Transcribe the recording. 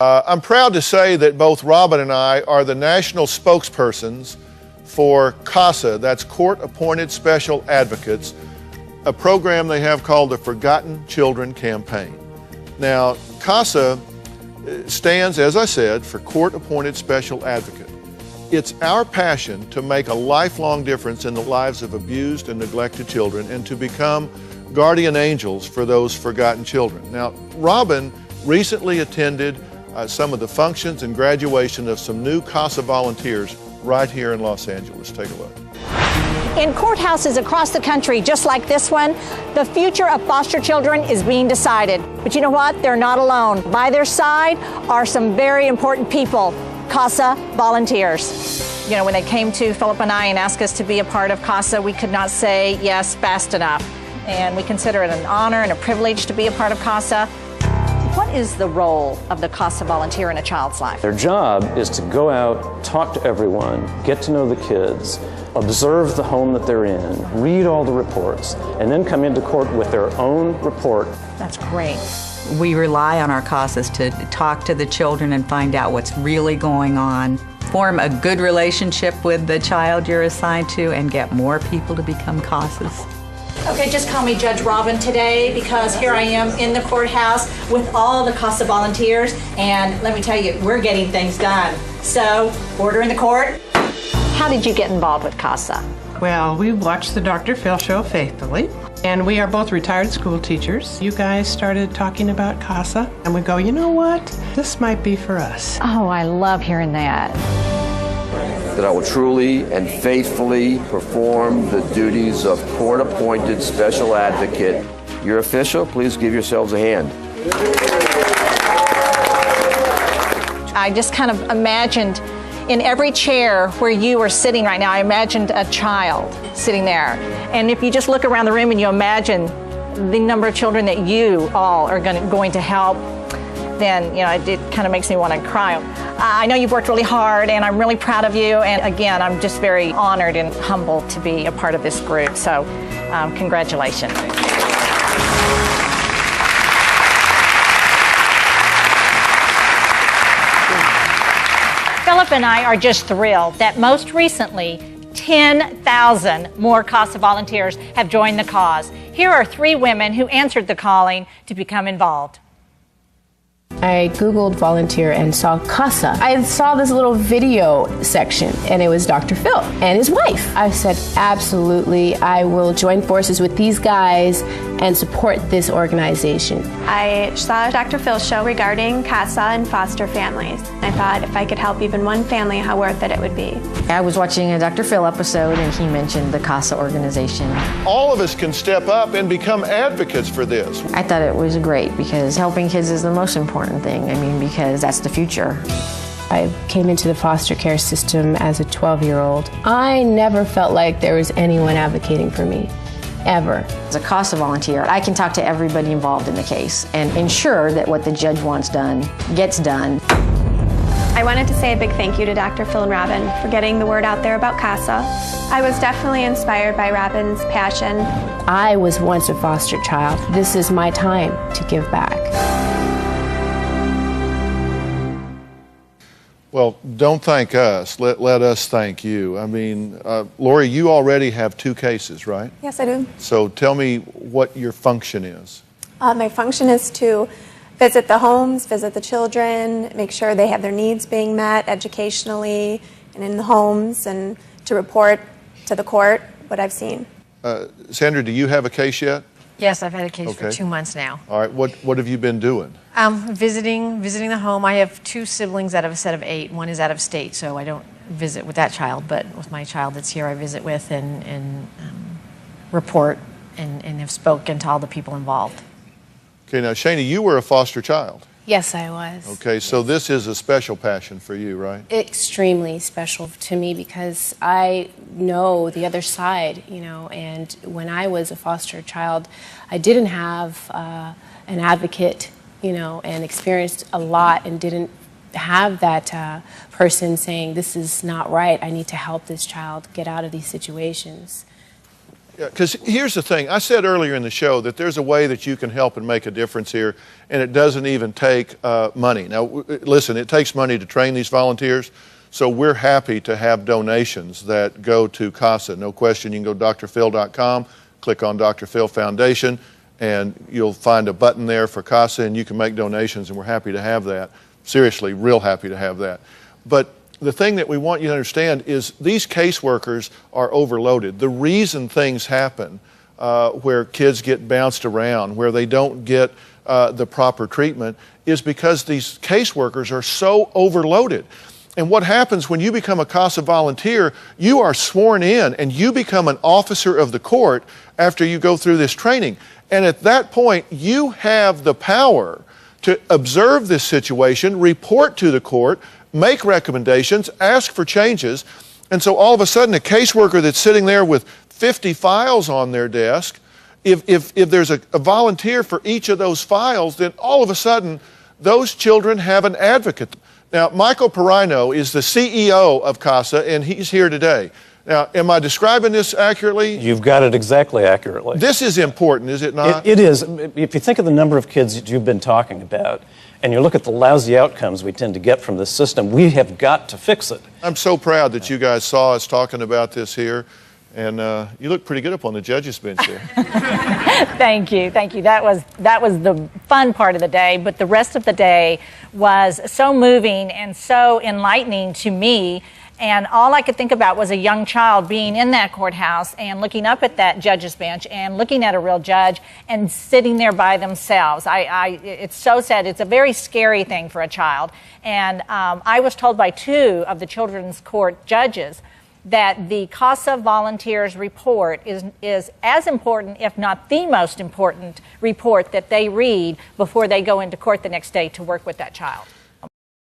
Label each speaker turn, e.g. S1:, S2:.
S1: I'm proud to say that both Robin and I are the national spokespersons for CASA, that's Court Appointed Special Advocates, a program they have called the Forgotten Children Campaign. Now, CASA stands, as I said, for Court Appointed Special Advocate. It's our passion to make a lifelong difference in the lives of abused and neglected children and to become guardian angels for those forgotten children. Now, Robin recently attended some of the functions and graduation of some new CASA volunteers right here in Los Angeles. Take a look.
S2: In courthouses across the country, just like this one, the future of foster children is being decided. But you know what? They're not alone. By their side are some very important people, CASA volunteers. You know, when they came to Philip and I and asked us to be a part of CASA, we could not say yes fast enough. And we consider it an honor and a privilege to be a part of CASA. What is the role of the CASA volunteer in a child's life?
S3: Their job is to go out, talk to everyone, get to know the kids, observe the home that they're in, read all the reports, and then come into court with their own report.
S2: That's great.
S4: We rely on our CASAs to talk to the children and find out what's really going on, form a good relationship with the child you're assigned to, and get more people to become CASAs.
S2: Okay, just call me Judge Robin today because here I am in the courthouse with all the CASA volunteers, and let me tell you, we're getting things done. So, order in the court. How did you get involved with CASA?
S5: Well, we watched the Dr. Phil show faithfully, and we are both retired school teachers. You guys started talking about CASA, and we go, you know what? This might be for us.
S2: Oh, I love hearing that.
S6: That I will truly and faithfully perform the duties of court-appointed special advocate. Your official, please give yourselves a hand.
S2: I just kind of imagined in every chair where you are sitting right now, I imagined a child sitting there. And if you just look around the room and you imagine the number of children that you all are going to help, then, you know, it kind of makes me want to cry. I know you've worked really hard, and I'm really proud of you. And again, I'm just very honored and humbled to be a part of this group. So, congratulations. Philip and I are just thrilled that most recently, 10,000 more CASA volunteers have joined the cause. Here are 3 women who answered the calling to become involved.
S7: I Googled volunteer and saw CASA. I saw this little video section, and it was Dr. Phil and his wife. I said, absolutely, I will join forces with these guys and support this organization.
S8: I saw Dr. Phil's show regarding CASA and foster families. I thought if I could help even one family, how worth it would be.
S9: I was watching a Dr. Phil episode, and he mentioned the CASA organization.
S1: All of us can step up and become advocates for this.
S9: I thought it was great because helping kids is the most important thing. I mean, because that's the future.
S7: I came into the foster care system as a 12-year-old. I never felt like there was anyone advocating for me, ever.
S9: As a CASA volunteer, I can talk to everybody involved in the case and ensure that what the judge wants done gets done.
S8: I wanted to say a big thank you to Dr. Phil and Robin for getting the word out there about CASA. I was definitely inspired by Robin's passion.
S7: I was once a foster child. This is my time to give back.
S1: Well, don't thank us. Let us thank you. I mean, Lori, you already have 2 cases, right?
S10: Yes, I do.
S1: So tell me what your function is.
S10: My function is to visit the homes, visit the children, make sure they have their needs being met educationally and in the homes, and to report to the court what I've seen.
S1: Sandra, do you have a case yet?
S11: Yes, I've had a case for 2 months now.
S1: All right, what have you been doing?
S11: Visiting the home. I have 2 siblings out of a set of 8. One is out of state, so I don't visit with that child, but with my child that's here, I visit with and report and have spoken to all the people involved.
S1: Okay, now Shani, you were a foster child.
S12: Yes, I was.
S1: Okay, so this is a special passion for you, right?
S12: Extremely special to me because I know the other side, you know, and when I was a foster child, I didn't have an advocate, you know, and experienced a lot and didn't have that person saying, this is not right, I need to help this child get out of these situations.
S1: Because here's the thing. I said earlier in the show that there's a way that you can help and make a difference here, and it doesn't even take money. Now, listen, it takes money to train these volunteers, so we're happy to have donations that go to CASA. No question, you can go to drphil.com, click on Dr. Phil Foundation, and you'll find a button there for CASA, and you can make donations, and we're happy to have that. Seriously, real happy to have that. But the thing that we want you to understand is these caseworkers are overloaded. The reason things happen where kids get bounced around, where they don't get the proper treatment, is because these caseworkers are so overloaded. And what happens when you become a CASA volunteer, you are sworn in and you become an officer of the court after you go through this training. And at that point, you have the power to observe this situation, report to the court, make recommendations, ask for changes. And so all of a sudden, a caseworker that's sitting there with 50 files on their desk, if there's a volunteer for each of those files, then all of a sudden, those children have an advocate. Now, Michael Perino is the CEO of CASA, and he's here today. Now, am I describing this accurately?
S3: You've got it exactly accurately.
S1: This is important, is it not?
S3: It is. If you think of the number of kids that you've been talking about, and you look at the lousy outcomes we tend to get from this system, we have got to fix it.
S1: I'm so proud that you guys saw us talking about this here, and you look pretty good up on the judges' bench there.
S2: Thank you, thank you. That was the fun part of the day, but the rest of the day was so moving and so enlightening to me. And all I could think about was a young child being in that courthouse and looking up at that judge's bench and looking at a real judge and sitting there by themselves. It's so sad. It's a very scary thing for a child. And I was told by 2 of the children's court judges that the CASA volunteers report is as important, if not the most important report that they read before they go into court the next day to work with that child.